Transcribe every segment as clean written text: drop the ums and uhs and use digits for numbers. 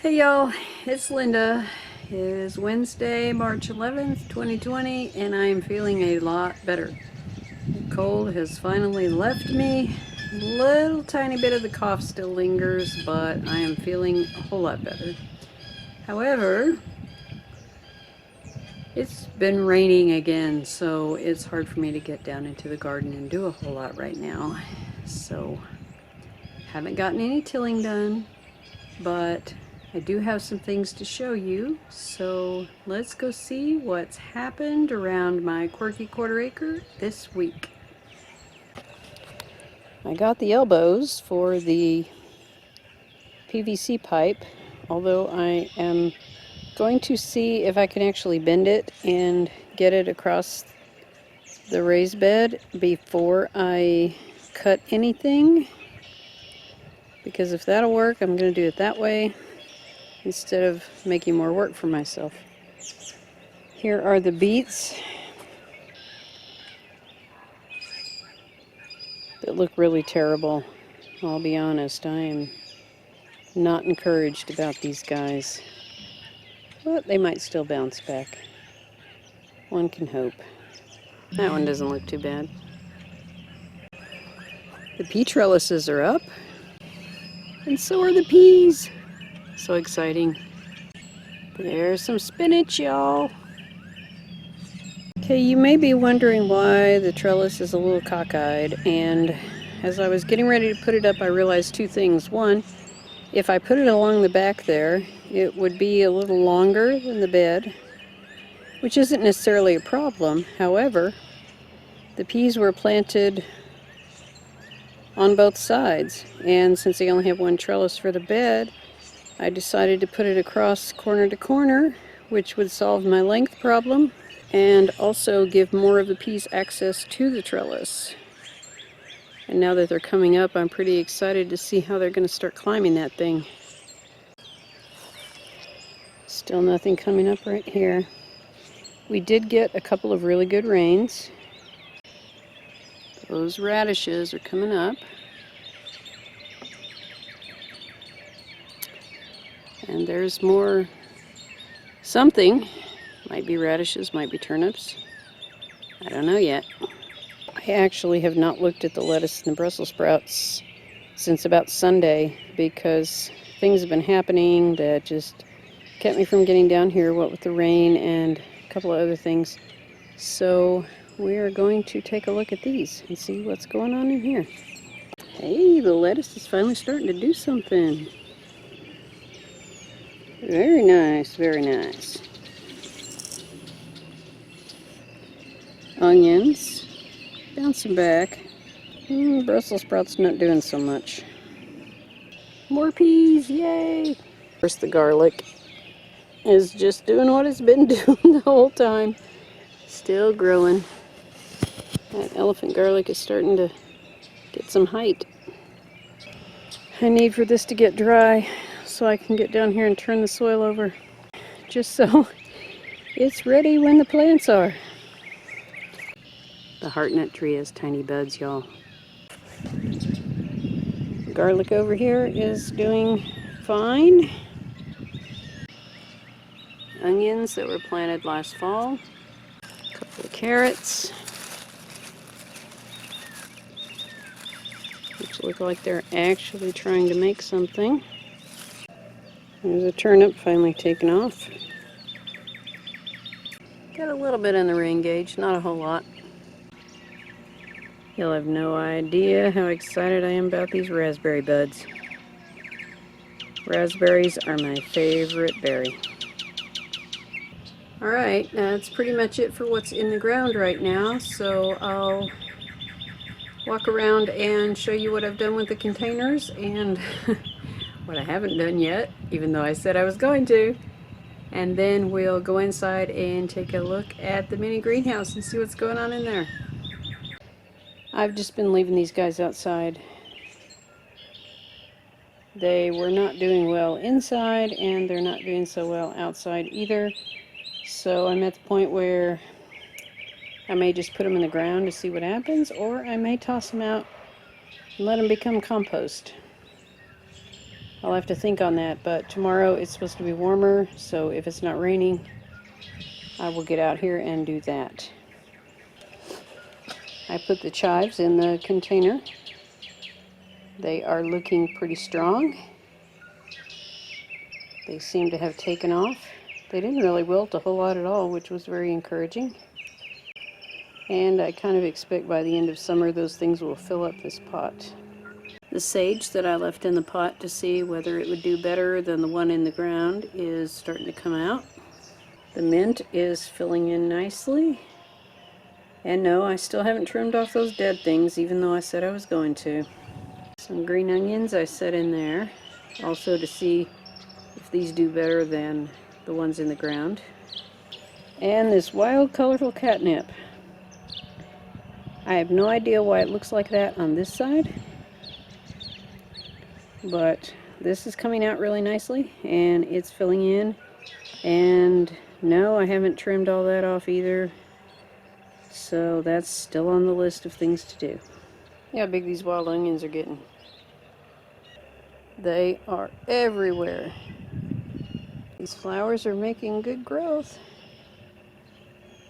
Hey y'all, it's Linda. It is Wednesday, March 11th, 2020, and I am feeling a lot better. The cold has finally left me. A little tiny bit of the cough still lingers, but I am feeling a whole lot better. However, it's been raining again, so it's hard for me to get down into the garden and do a whole lot right now. So, haven't gotten any tilling done, but I do have some things to show you, so let's go see what's happened around my quirky quarter acre this week. I got the elbows for the PVC pipe, although I am going to see if I can actually bend it and get it across the raised bed before I cut anything, because if that'll work, I'm going to do it that way instead of making more work for myself. Here are the beets that look really terrible. I'll be honest, I am not encouraged about these guys, but they might still bounce back. One can hope. That one doesn't look too bad. The pea trellises are up, and so are the peas. So exciting. There's some spinach, y'all. Okay, you may be wondering why the trellis is a little cockeyed, and as I was getting ready to put it up, I realized two things. One, if I put it along the back there, it would be a little longer than the bed, which isn't necessarily a problem. However, the peas were planted on both sides, and since I only have one trellis for the bed, I decided to put it across corner to corner, which would solve my length problem and also give more of the peas access to the trellis. And now that they're coming up, I'm pretty excited to see how they're going to start climbing that thing. Still nothing coming up right here. We did get a couple of really good rains. Those radishes are coming up. And there's more something. Might be radishes, might be turnips. I don't know yet. I actually have not looked at the lettuce and the Brussels sprouts since about Sunday because things have been happening that just kept me from getting down here, what with the rain and a couple of other things. So we are going to take a look at these and see what's going on in here. Hey, the lettuce is finally starting to do something. Very nice, very nice. Onions, bouncing back. Brussels sprouts not doing so much. More peas, yay! Of course, the garlic is just doing what it's been doing the whole time. Still growing. That elephant garlic is starting to get some height. I need for this to get dry so I can get down here and turn the soil over, just so it's ready when the plants are. The heartnut tree has tiny buds, y'all. Garlic over here is doing fine. Onions that were planted last fall. A couple of carrots, which look like they're actually trying to make something. There's a turnip finally taken off. Got a little bit in the rain gauge, not a whole lot. You'll have no idea how excited I am about these raspberry buds. Raspberries are my favorite berry. Alright, that's pretty much it for what's in the ground right now, so I'll walk around and show you what I've done with the containers and what I haven't done yet, even though I said I was going to. And then we'll go inside and take a look at the mini greenhouse and see what's going on in there. I've just been leaving these guys outside. They were not doing well inside, and they're not doing so well outside either. So I'm at the point where I may just put them in the ground to see what happens, or I may toss them out and let them become compost. I'll have to think on that, but tomorrow it's supposed to be warmer, so if it's not raining, I will get out here and do that. I put the chives in the container. They are looking pretty strong. They seem to have taken off. They didn't really wilt a whole lot at all, which was very encouraging. And I kind of expect by the end of summer those things will fill up this pot. The sage that I left in the pot to see whether it would do better than the one in the ground is starting to come out. The mint is filling in nicely. And no, I still haven't trimmed off those dead things, even though I said I was going to. Some green onions I set in there, also to see if these do better than the ones in the ground. And this wild, colorful catnip. I have no idea why it looks like that on this side, but this is coming out really nicely, and it's filling in. And no, I haven't trimmed all that off either, so that's still on the list of things to do. Yeah, how big these wild onions are getting. They are everywhere. These flowers are making good growth.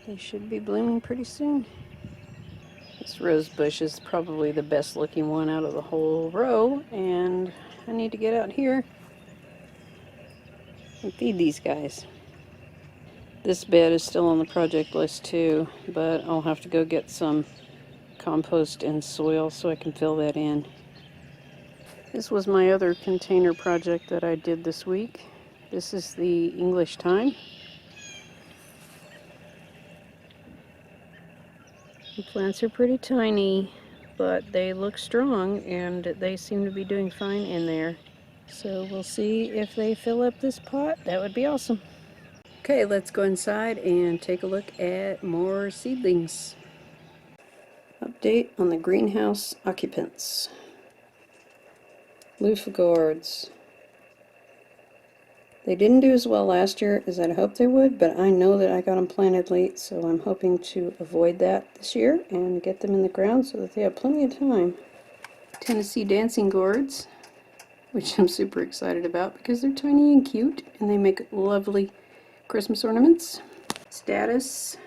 They should be blooming pretty soon. This rose bush is probably the best looking one out of the whole row, and I need to get out here and feed these guys. This bed is still on the project list too, but I'll have to go get some compost and soil so I can fill that in. This was my other container project that I did this week. This is the English thyme. The plants are pretty tiny, but they look strong and they seem to be doing fine in there. So we'll see if they fill up this pot. That would be awesome. Okay, let's go inside and take a look at more seedlings. Update on the greenhouse occupants. Loofah gourds. They didn't do as well last year as I'd hoped they would, but I know that I got them planted late, so I'm hoping to avoid that this year and get them in the ground so that they have plenty of time. Tennessee dancing gourds, which I'm super excited about because they're tiny and cute and they make lovely Christmas ornaments. Status.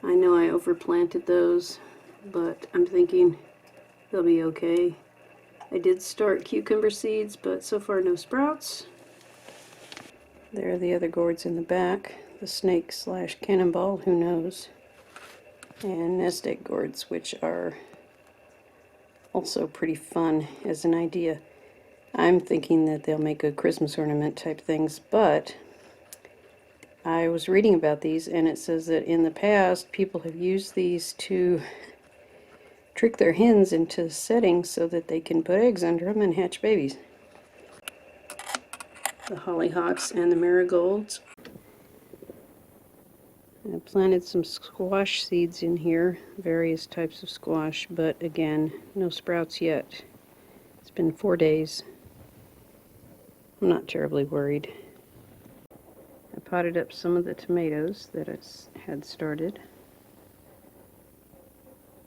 I know I overplanted those, but I'm thinking they'll be okay. I did start cucumber seeds, but so far no sprouts. There are the other gourds in the back. The snake / cannonball, who knows. And nest egg gourds, which are also pretty fun as an idea. I'm thinking that they'll make good Christmas ornament type things, but I was reading about these and it says that in the past people have used these to trick their hens into settings so that they can put eggs under them and hatch babies. The hollyhocks and the marigolds. I planted some squash seeds in here, various types of squash, but again, no sprouts yet. It's been 4 days. I'm not terribly worried. I potted up some of the tomatoes that I had started.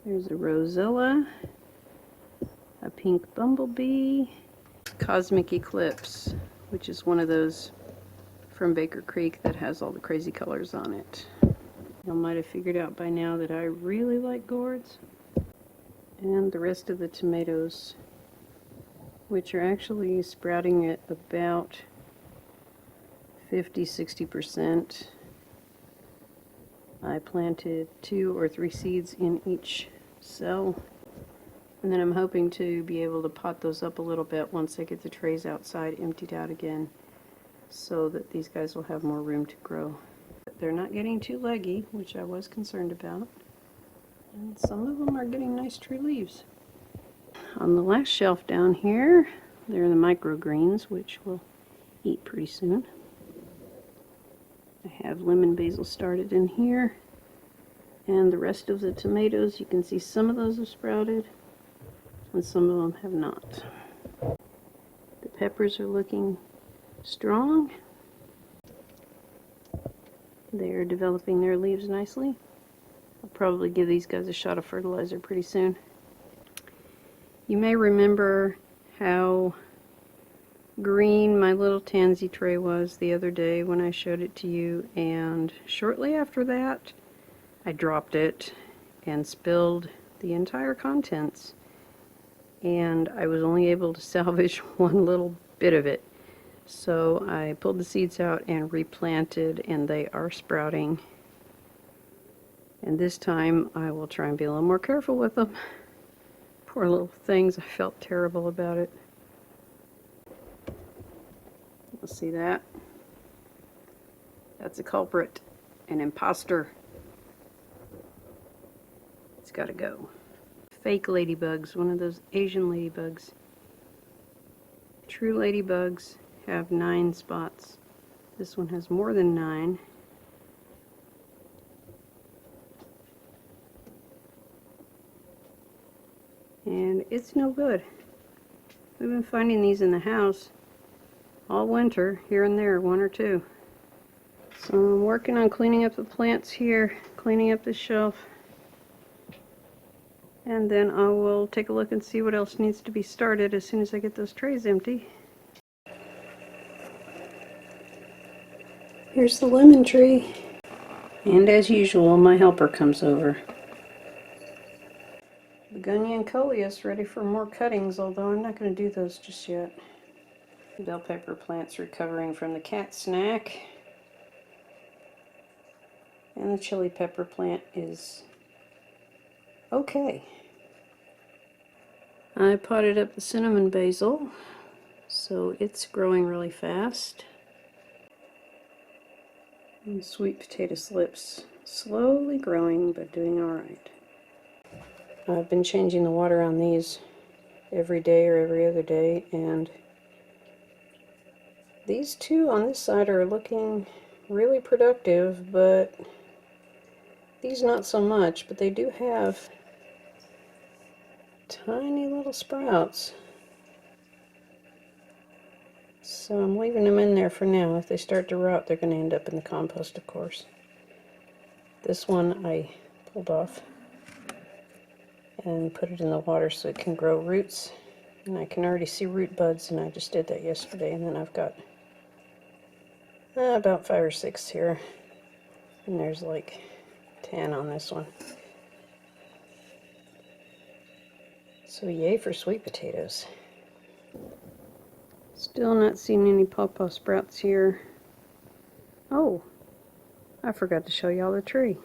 There's a rosella, a pink bumblebee, cosmic eclipse, which is one of those from Baker Creek that has all the crazy colors on it. You might have figured out by now that I really like gourds. And the rest of the tomatoes, which are actually sprouting at about 50–60%. I planted 2 or 3 seeds in each cell, and then I'm hoping to be able to pot those up a little bit once I get the trays outside emptied out again, so that these guys will have more room to grow. But they're not getting too leggy, which I was concerned about, and some of them are getting nice tree leaves. On the last shelf down here, there are the microgreens, which we'll eat pretty soon. I have lemon basil started in here, and the rest of the tomatoes, you can see some of those have sprouted and some of them have not. The peppers are looking strong. They're developing their leaves nicely. I'll probably give these guys a shot of fertilizer pretty soon. You may remember how green my little tansy tray was the other day when I showed it to you, and shortly after that I dropped it and spilled the entire contents, and I was only able to salvage one little bit of it. So I pulled the seeds out and replanted, and they are sprouting. And this time I will try and be a little more careful with them. Poor little things, I felt terrible about it. Let's see that. That's a culprit, an imposter. It's gotta go. Fake ladybugs, one of those Asian ladybugs. True ladybugs have 9 spots. This one has more than 9. And it's no good. We've been finding these in the house all winter, here and there, 1 or 2. So I'm working on cleaning up the plants here, cleaning up the shelf, and then I will take a look and see what else needs to be started as soon as I get those trays empty. Here's the lemon tree. And as usual, my helper comes over. Begonia and coleus ready for more cuttings, although I'm not going to do those just yet. Bell pepper plant's recovering from the cat snack. And the chili pepper plant is okay. I potted up the cinnamon basil, so it's growing really fast. And sweet potato slips slowly growing, but doing alright. I've been changing the water on these every day or every other day, and these two on this side are looking really productive, but these not so much, but they do have tiny little sprouts. So I'm leaving them in there for now. If they start to rot, they're going to end up in the compost, of course. This one I pulled off and put it in the water so it can grow roots. And I can already see root buds, and I just did that yesterday. And then I've got about 5 or 6 here. And there's like 10 on this one. So yay for sweet potatoes. Still not seeing any pawpaw sprouts here. Oh, I forgot to show y'all the tree.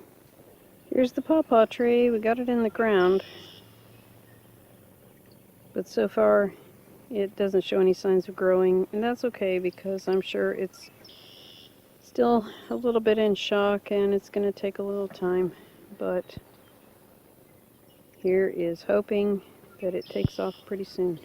Here's the pawpaw tree. We got it in the ground. But so far, it doesn't show any signs of growing. And that's okay, because I'm sure it's still a little bit in shock and it's going to take a little time. But here is hoping that it takes off pretty soon.